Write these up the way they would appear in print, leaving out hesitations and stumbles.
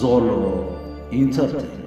زولو انترتينمنت.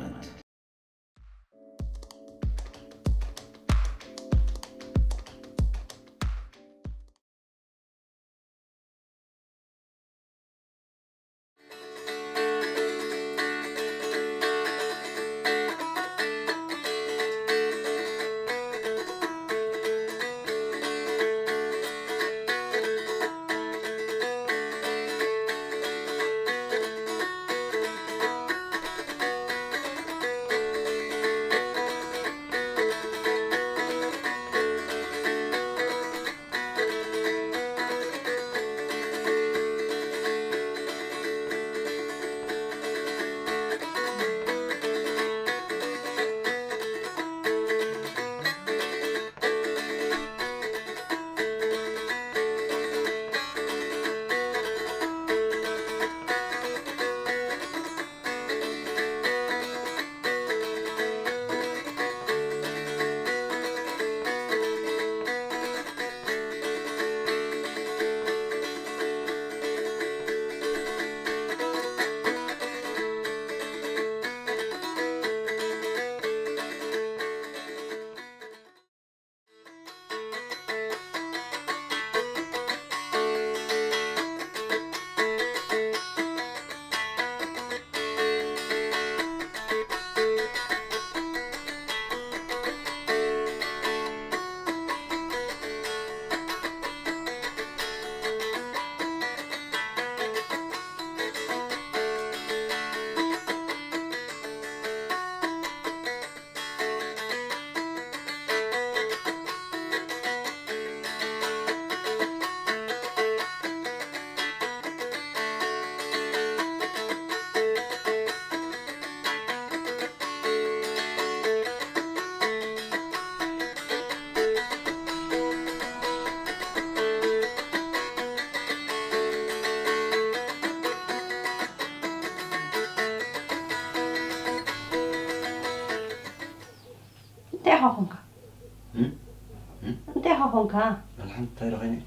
انت هونكا الحمد لله غني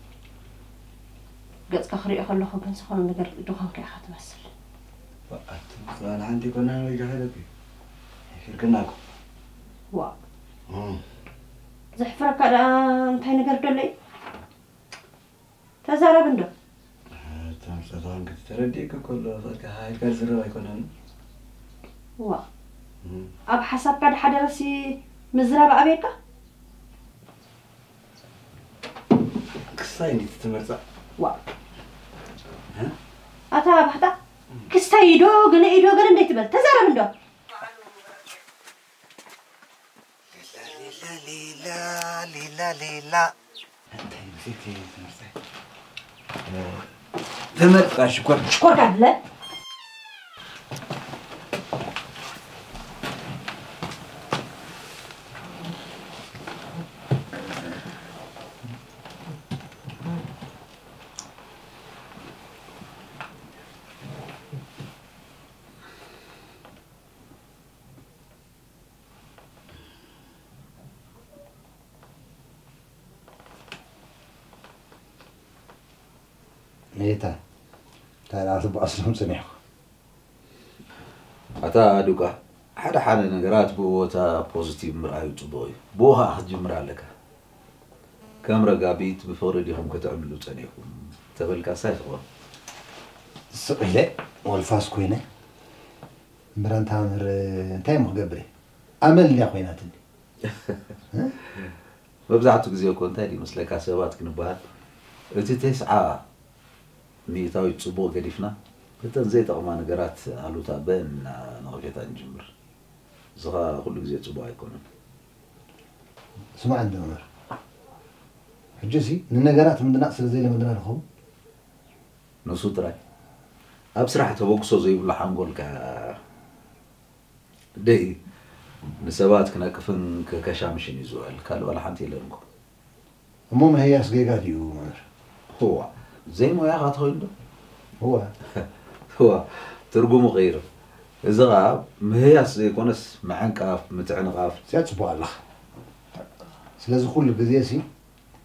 قد كخري اخلوكم كان سخون نقر دوخان كي اخذ بس وقت انا عندي كنا وجهلك يفرقناكم وا زحفرك على انتي نقر دلي تزارب ندو تمسطان قد ترديك كل ذاك هاي كزرا يكونن وا اب حسب بعد حدا راسي مزراب ابيكا كسايني تتمرص وا ها اتا بحتا كستايدو غنيدو غن انديت بل تزارب ندو لا لا لا لا انت نسيتي تمرص شكر قال ميتا تعرف بأصلهم سميحه أتا دوكا حدا حدا نجارات بوتا بوزيتيف مرأي تبوي بوها أخذ جمرة لك كاميرا قابيت بفوردي هم كتعملوا تانيكم تبل كاسات هو سؤالي والفاس كوينه مران تامر انتي مقبري عمل يا خويناتني ببزعتو جزيو كنت هذه مثل كاسبات كنبهات أنت تسعى ميتاوي تصبو قديفنا بتنزي تقما نجارات على تابين نرجع نجمر زغا كل جزية تصبو يكونن سمع عندنا مر حجزي النجارات من نقص زي اللي مدنا لهم نصوت راي أبصراحة تبوكسو زي ولا حنقول دي نسبات كنا كفن كشامشين يزوال قالوا ولا حنتي لنكم المهم هي سجيجات يو مر هو زي ما ياخذ هيدا هو ترجمه غيره إذا غاب مهياس يكونس معنقاف متعنقاف سيتصبوا الله سلازم كل بزيسي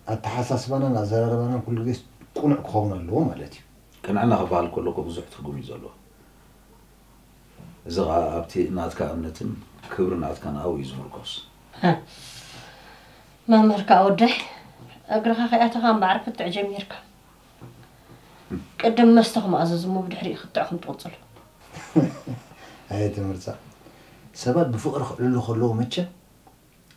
التحساسبنا نزاربنا كل جيس قنع كونا له مالتي كان عنا خبال كله كبزح ترجم يزالو زغا أبتي ناتكا أمنتن كبر ناتكا ناو يزمركوس ما مركا أودي أقرأ خياتها ما بعرف تعجب يركا قدم مستخم أزاز مو بدحري خطعكم توصل هاي تمرسا سبب بفقر خلو خلوه متشا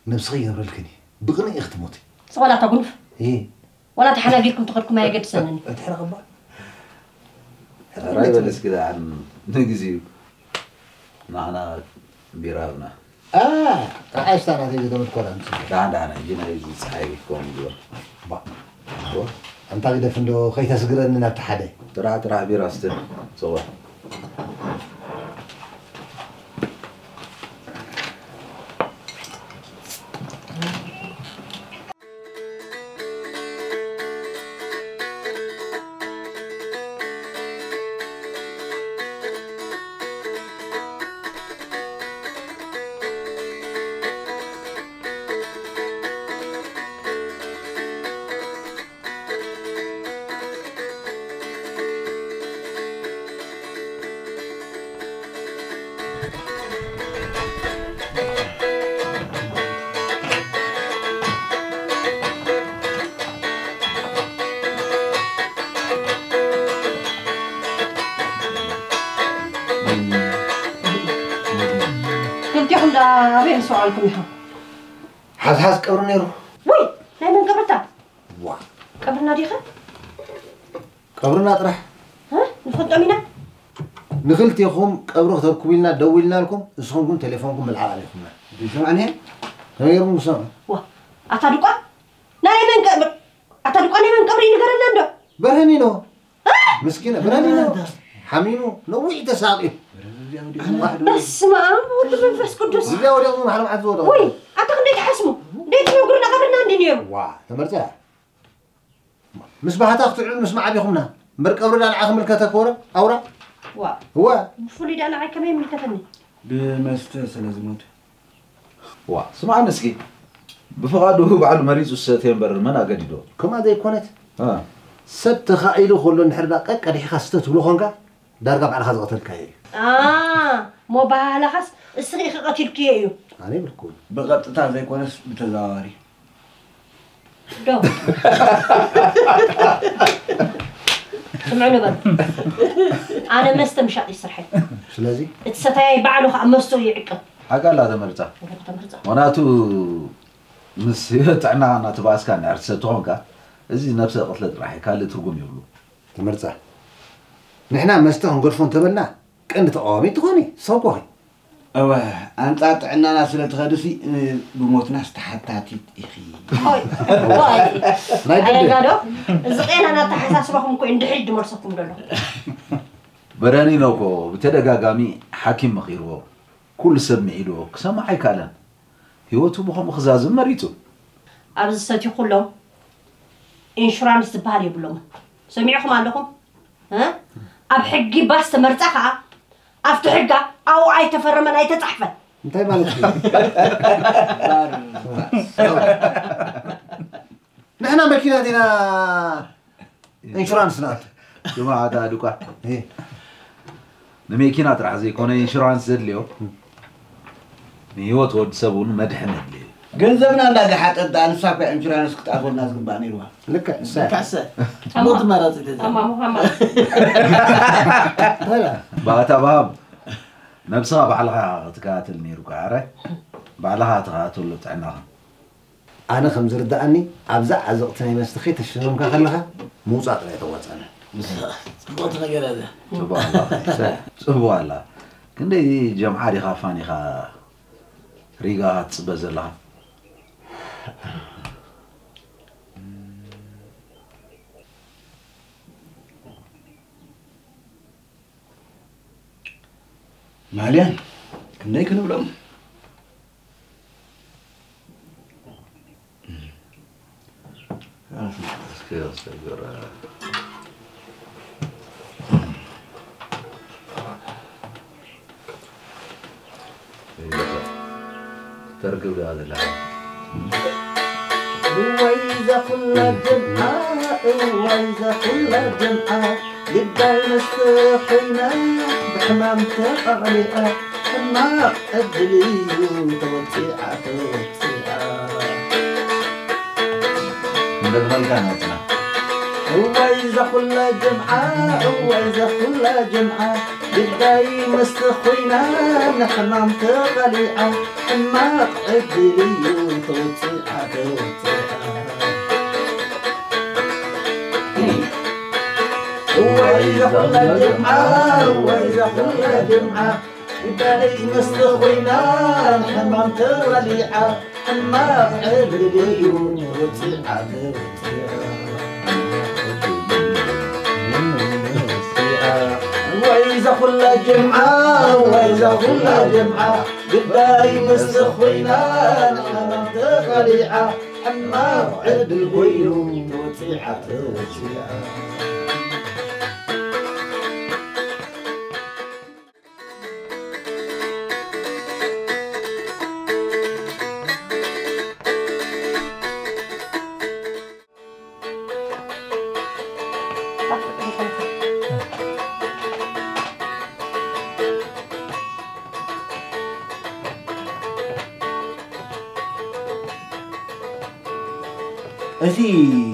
نفسي يبرلكني بغني اختموتي ولا تقولف ايه ولا تحلاقيكم تخرجكم ما يقد سنني اتحرق الله راي بلس كده عن نجزي نحنا بيراونا عايش انا تيجي دمت كورة دعنا جينا يجي صحيح كون دور با انت قد فندو خيت اسقر اننا بتحدي ترى بيراستن صور وين سؤالكم يا حاس قبر نيرو وي لا من قبرتا وا قبرنا ديخه قبرنا طرح ها نفض امينه نخلت يخوم قبر تركبيلنا دولنا لكم اسخونكم تليفونكم بالعاب عليكم بيسمعني غير مسام وا اتادقا لا من قبر اتادقا من قبري نغرنا ندو برهني نو مسكينه برهني نو حمينو نوي تساقي بس ما ولد منفس قدوس زي ودي ما حرام عزوده وي اعتقد ديت حسمو ديت يقولنا قبرنا ندنيو وا تمرجع مسبحات اختعلوا مسمع بيخمنا مرق قبرنا العاخم الكتكوره اورا وا هو فولي انا عاي كمان ملكتني بمستسل زموت وا سمع نسكي بفقاده بعد مريض السيتمبر من اقديدو كما ذا يكونت ها ست خائلو كله نحردا قد خاصته تبلو خونكا دارغا بعد خاص قتل كاي مو بالا خاص السريخ قتل كيو اني بالكل بقطتا زي كونس بتزاوري دو سمعوني بل انا مستمشى يسرحي سلازي اتستاي بعلو خمستو يعقب حاجه لا تمرتا وناتو مسيتعنا انا تباسكا نعرستونكا ازي نفس قتله راح كان ترغم يبلو تمرصح نحنا مستهم غرفون تبلنا كن تقامي تخوني سوقوي اوا انت عندنا ناس لتخدسي بموتنا استحتاتي اخي هاي واي انا قالو زقينا انا تحساسبكم كو عند حد مرسكم دلو براني نوكو بتدغاغامي حكيم مخيرو كل سمعيلو كسمعي كالن هيوتو بخم خزازم مريتو ابز ستي كلهم انشورانس تبال يبلوم سمعكم عليكم ها اب حقي باس تمرصخا افتح حقا او اي تفرمن اي تصحفه انت مالك نحن ماكينه دينا انشورانس نات جماعه دادوكا ايه نميكينا طرح زي كون انشورانس زدليو نيوت ود سبون مدحن دليو ገንዘብና እንዳገሓጠ ዳንሳፈ ኢንሹራንስ ክጣፎልና ዝግባን ይልዋ لك ካሰ ሞት ማራጽ ተዛ اما محمد هلا باتا باب نفسها بعلها تقاتل نيرو كاره بعلها تقاتل تعناها انا خمس رداني ابزع عزقتني مستخي تشنم كخلها موصات لا يتوصانا ሞት ነገር አለ سبحان الله كندي جمعه دي خافاني خا ريغات بزلها ማሊያን ክንደይ ክንብሎም ترقب هذا العام وإذا كل الجمعة قداي مستحينا بحمام تقليقة حماق أدليو توتيعة من الملقانتنا وإذا كل جمعة وإذا كل جمعة قداي مستحينا بحمام تقليقة حماق أدليو توتيعة وإذا كل جمعة وإذا كل جمعة بداي مستخوينا حمام تغليعة حمام عبريون وتيعة وإذا كل جمعة وإذا كل جمعة بداي مستخوينا حمام تغليعة حمام عبريون وتيعة أسي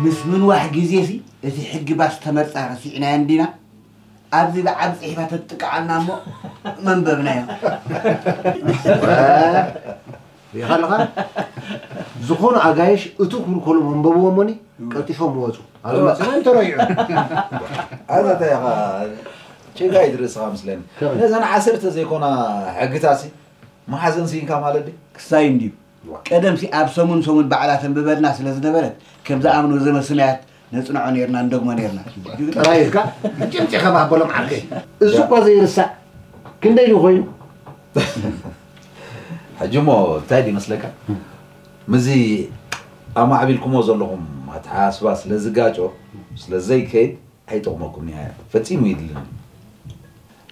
مس من واحد جزيسي أسي حق باس تمرت رسيعنا عندنا أبزي بعد صحيفة تتقعنا مو من ببنايا يخلقها زخون عجايش أتوكل كل من بابو ومني كتفهم موزو هذا مثلا أنت رأيك هذا تيا شيء قاعد يدرس خامس لين إذا أنا عسرت زي كنا حقتاسي ما حزن سين كمال دي كساين دي قدم سي أب سمون بعلات ببلنا سلزنا بلد كم ذا أمنوا زي ما سمعت نصنع نيرنا ندق ما نيرنا رأيك جمت خباه بلوم عقي الزق زي السا كن دايلو خوين حجمو تادي مسلكا مزي أما عبيلكم وزلهم هتحاسبا سلزقاجو سلزي كيد حيتقومكم نهاية فتيمو يدلن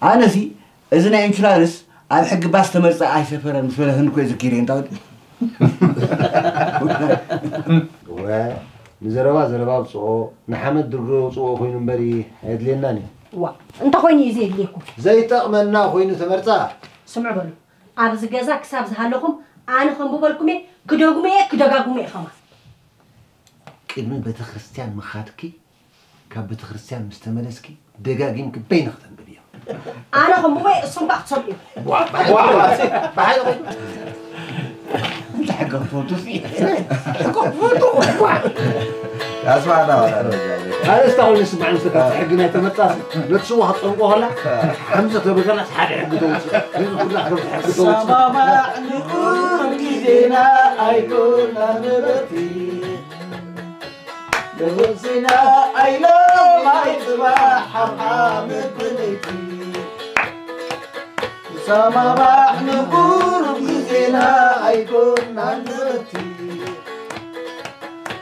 أنا سي إذا إنشرارس أنا حق باس تمرت أي سفر مسؤول هنكو يذكرين تود زربا بصو محمد درغو صو خوينو بري هيدليناني وا انت خويني يزيد ليكم زي تأمنا خوينو تمرتا سمعوا بلو أبز جزا كسب زهلكم أنا خم بقولكم كدقاقمي خمس كلمة بيت خريستيان مخاتكي كاب بيت خريستيان مستملسكي دقاقين كبين أخدم باليوم أنا خم بقولي الصنبع تصلي بحاجة أنت حق فوتو فيه أسمع أنا هذا استغل نسمع نسكت حقنا تمتاز نتسوها تطنقوها لا حمزة تبقى حاجة حق دوتي كل حاجة حق دوتي سماما نقول كيزينا أيكون نبتي بغزنا أيلو ما يصبح حرام بنيتي سماما نقول كيزينا أيكون نبتي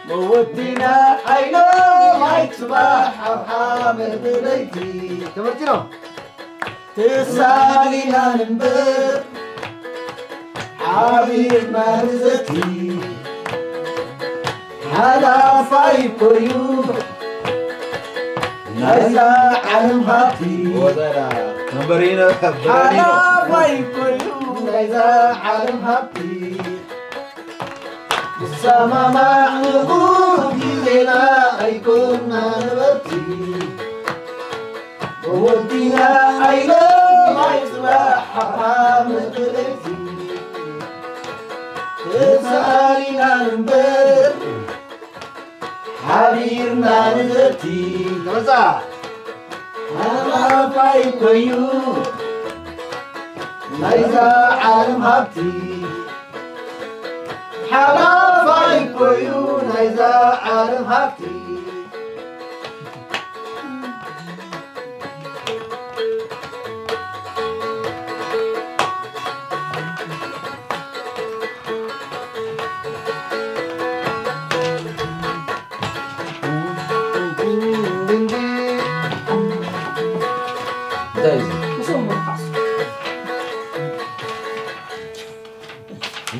موتنا أيلو ما يصبح حرام بنيتي تمرتينو تسالينا ننبر عبير مرزتي على فايبويو نزا علم هاتي نمبرينا على فايبويو نزا علم هاتي السما معلوم جينا أيكون نبتي ودينا أيلو ما يصبح حرام بلدي تسالينا ننبر حبيرنا نزتي تمزا أنا فايكويو ليزا عالم هبتي حلا فايكويو ليزا عالم هبتي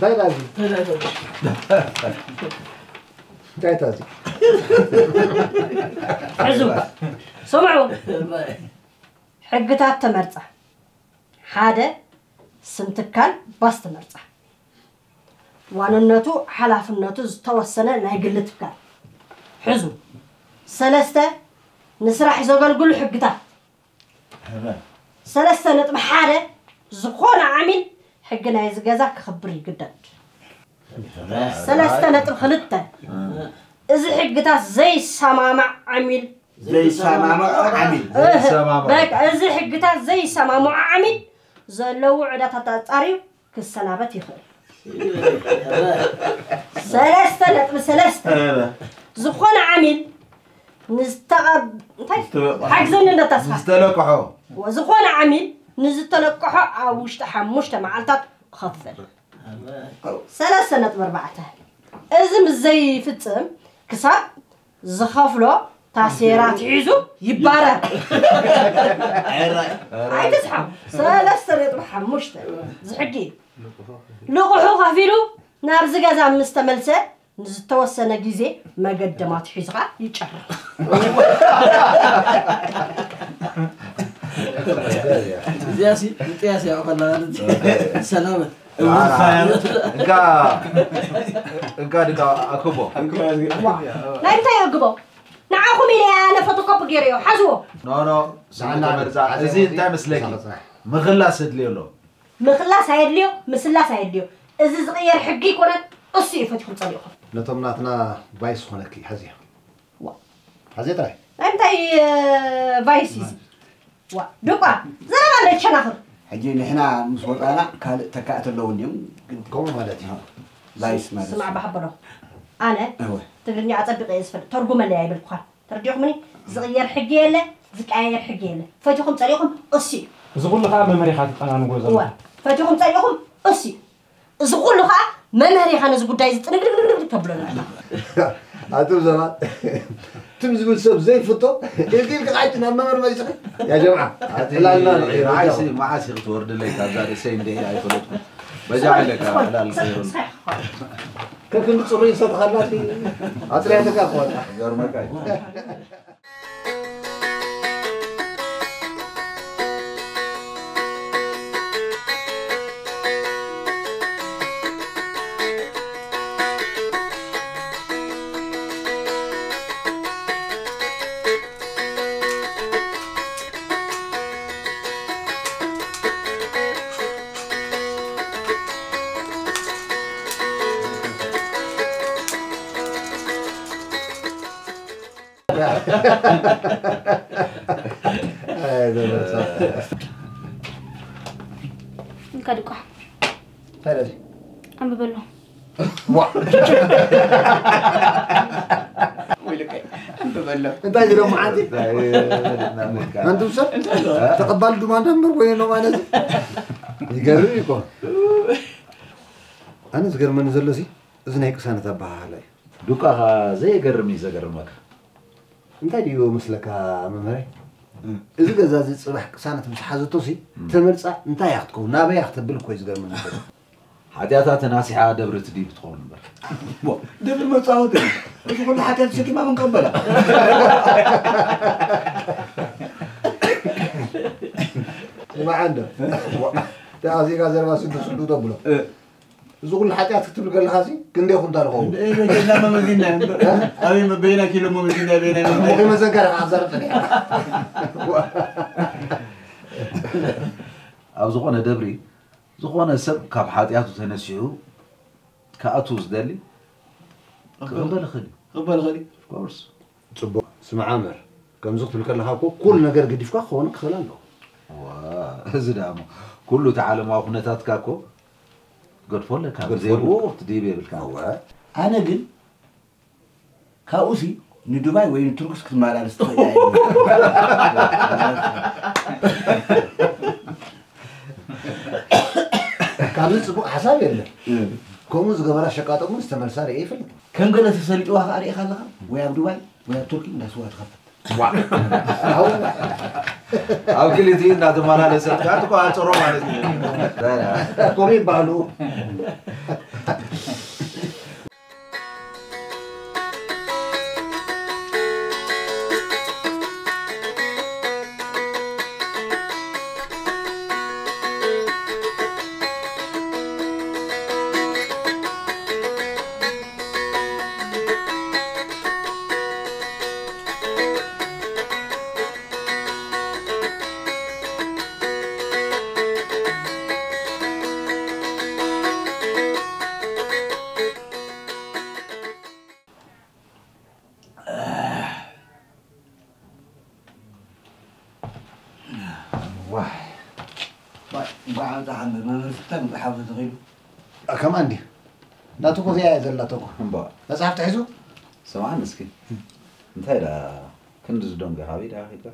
داي لازم داي تازي حزب سمعوا حقتات تمرصة حدا سنتكال باس تمرصة واننتو حلافنتو توسنه ناي قلتكال حزو سلسته نسرح يزغلغل حقتات سلسته نطم حدا زخون عامل حقنا يزغزا كخبر يقدد سلسته نطم خلطه إذا حقتات زي سمامع عامل زي سمامع عامل باك إذا حقتات زي سمامع عامل زلو عدات تطاريو كالسنابات يخل سلسته نطم سلسته زخون عامل نستقب حجزن نتصح نستلقحو وزخون عامل نزتلقحو أو وشت معلتات خفل ثلاث سنة بربعته إذا زي فتم كسب زخفله تأثيرات عيزو يبارة هاي تسحب ثلاث سنة بحمشت زحقي لقحو خفيلو نار زجاجة مستملسة نزتوسنا جزء ما قدمت حزقة يجرب زياسي أقول سلامة انكا ديكا اكبو لا انت يا قبو نعاكم إلي أنا فوتوكوب جيريو حزو نو سمعت مرزا زي انت مسلكي مخلاص ادليلو مخلاص هيدليو مسلاص هيدليو إذا صغير حقي كونت أصي فتحوا تصليهم نتمناتنا بايس هناكي حزيه وا حزيه تراي أنت فايسيز وا دوبا زرا ما نتشناخر حجي نحنا مسوقنا كال تكات اللونيم كم مالتي لا يسمع سمع بحبره أنا ايوه تقولني أطبق يسفر ترجم اللي عيب القرآن ترجعهم مني صغير حقيلة زكاير حقيلة فتحهم تصليهم أصي زغل لها ممريخات أنا نقول وا فتحهم تصليهم أصي زغل لها ممريخ أنا زقول دايز تبلون عتو زمان تمزبل سب زي فطو يلقيك قاعدنا ممر ما يسخ يا جماعه لا لا عايسي ما عايسي تورد لك هذا سين دي هاي فلوتكم بجا لك لا الخير كيف نصري صد خلاتي اطلعتك يا اخوان غير مكاي نكادكوا فارس أم ببلو ويلك ببلو انت جرو معادي انت وصل تقبل دوما نمبر وين ما نزل يقرر يكون انا زغير من زلسي اذن هيك سنه تبعها دوكا زي قرمي زقرمك انت ديو مسلك ممري إذا جزازي صباح سنة مش حازتوسي تمرص انت ياخذكو نابا ياخذبل كويس غير من حدياتات ناسحة دبرت دي بتخون بو دبل ما تصاوت كل حاجه سكي ما بنقبلها ما عنده تعزي غازر ما سدو دبلو زغل حاجات تكتب لك خاسي كندي خنت الخو ايه جينا ما مدينا ابي ما بينا كيلو ما مدينا بينا ما زنكر عزرت أو زغونة دبري زغونة سب كاب حاتياتو تنسيو كأتو زدلي قبل خلي كورس صبو سمع عامر كم زغت لك لها كل نجر قديفك خونك خلانه زدامو كله تعلم وخنتات كاكو قد فلك زي وقت دي بالكامل انا قل كاوسي ندبي وين تركس كمال على استخدام كامل صبو حساب يله كومز قبل شقاطه مستمر صار ايه فل كم قلت تسلطوا هاري خلها ويا دبي ويا تركي الناس وقت خفت أو كل دين هذا ما له سر كاتو كاتو مالك كومي بالو واح بعد عن ما نفتح بحاول تغيب كم عندي لا تكو زي زلا تكو با بس عرفت تحزو سمعني مسكين انت لا كندز دونغ هابي دا خيتا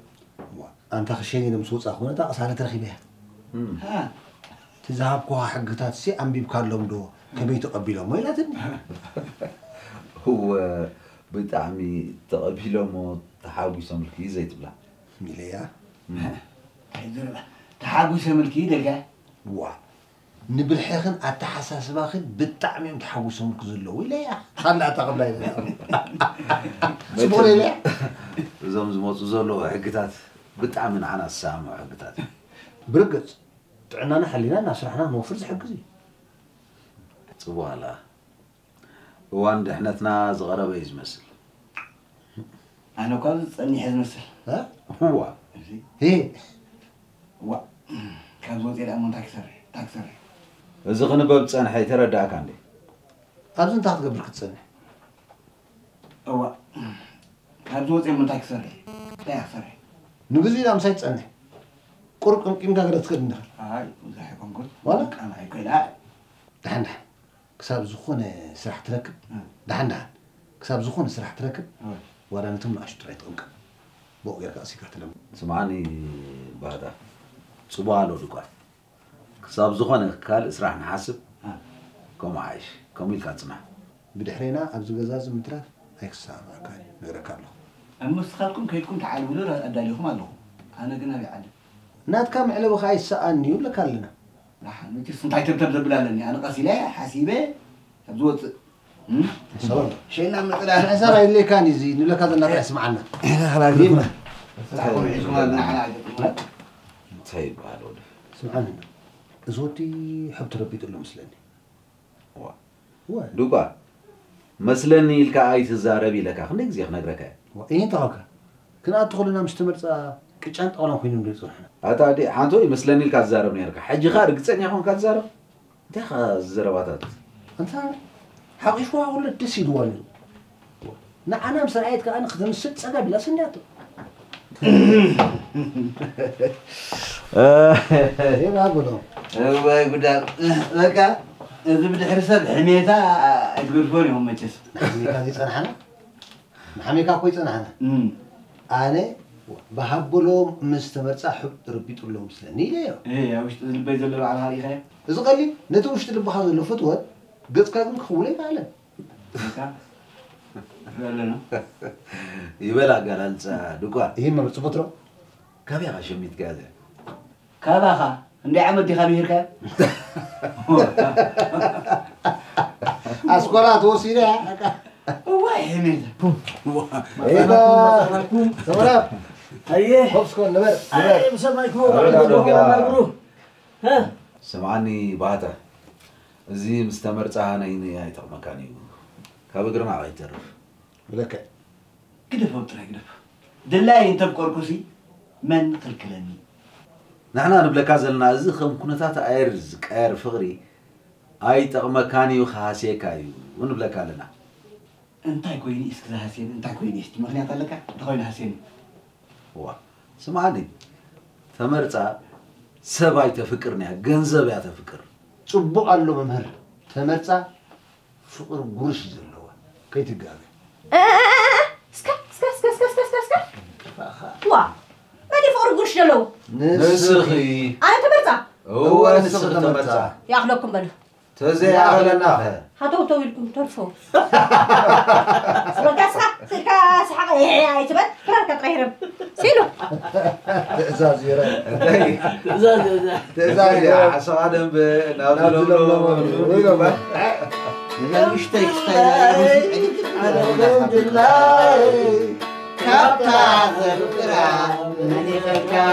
انت خشيني لمسوص اخونا تا اصاله ترخيبها ها تذهب كو حقتات سي انبيب كالهم دو كبيتو قبيلهم ويلاتني هو بطعمي تقبيلهم تحاويسهم الكي زي تبلا ميليا تحاويس ملكي دقا وا نبل حيخن اتحساس باخد بالطعم تحوسهم كزلو ويليا خلا تقبل سبوري لا زوم زموت زلو حقتات بطعم عنا السامع حقتات برقص طعنانا حلينا ناسرحنا نوفر حقزي صوالا وان دحنتنا زغربه يزمسل انا كنت صني حزم مسل ها هو هي و كان زوج الى من تكسر اذا غنبب صنحي ترداك عندي ابزن تاخذ قبل كتصنح هو كان زوج من تكسر لا يخسر نغزي لا مساي تصنح قرقم قيم كاغرا تخدنا هاي وزاي كونكول ولا انا هيك لا دحنا كساب زخونه سرح تركب دحنا كساب زخونه سرح تركب ولا نتم اشتريت انك بو غير كاسي كاتلم سمعني بعدا صبالو دقال كساب زخونه قال اسرح نحاسب كم عايش كم يلكاتنا بدحرينا ابز غزاز متراف اكسا كان نغرك الله المستخلكم كيدكم تعالوا ولا اداليكم الله انا قلنا بيعلم نات كام علبه خاي ساني ولا كلنا لا انت سنتاي تبتب بلالني انا قاسي حسيبه ابزوت صبر شينا من انا حساب اللي كان يزيد ولا كذا الناس يسمعنا خلاص ديما طيب هذا سمعنا زوتي حب تربي تقول له مسلني هو دوبا مسلني لك اي تزاربي لك خليك زي نغرك ايه تاوكا كنا ادخلنا مستمرصا كጫን ጣውላ ኮይኑ ንሪኦ ዘለና አታዲ ሓንቶ ይመስለኒ ልካ ዝዛረብ ነርካ ሕጂ ኻ ርግፀኛ ኮንካ ትዛረብ እንታይ ኻ ዝዘረባታት እንታ ሓቂሽዋ ሁሉ ደስ ይልዋ ነይሩ ንዓና ምስ ረኣየት ከዓ ንክተምስጥ ፀጋ ቢላ ስንያቶ ይባ ብሎ ወይ ጉዳር በቃ እዚ ብድሕሪ ሰብ ሕሜታ እግርጎን እዮም መቸስ ሕሜታ ይፀናሓና ንሓሜካ ኮ ይፀናሓና ኣነ بحبلهم مستمرصا حب ربيت لهم سني ليه ايه واش البيت اللي على هاي خير اذا قال لي نتوش تلبى هذا اللي فتوى قد كان خولي قال لا يبلا قالنصا دقوا هي ما بتصبطرو كابي غشميت قاده كاباخا اندي عمدي خبيرك اسكولات وسيره واي حميده ايدا سمرا ايه خبزكم نبر ايه مسمعكم نبرو ها سمعني باتا زي مستمرصا هنيني هاي تمكاني كاب غرما غيترف لك كده فوتر كده دلاي انت بقركسي من تلكلني نحنا نبلكا زلنا زي خم كنتات ايرز قير فقري اي تمكاني وخاسيكايو ونبلكا لنا انت كويني اسكذا حسين انت كويني استي مغنيات لك تخوين حسين هو سمعني تمرصا سباي تفكرني ገንዘብ ያ ተፍቅር ጽቡቅ አለው መምህር ተመርጻ ፍቅር ጉርሽ ዘለዋ ከይትጋበ እስካ ዋ እኔ ፍቅር ጉርሽ ዘለው ንስኺ አይ ተመርጻ هو ንስኺ ተመርጻ ያኽለኩም በሉ ተዘያለና هاتو يلكم ترفو سبقاسها سيركا سحق اي تبت فرك طيرب سيلو تأزاز يرى تأزاز يا حسن ادم بنازلهم ويغبا اشتاي الحمد لله كابتا ذكرى من يغكى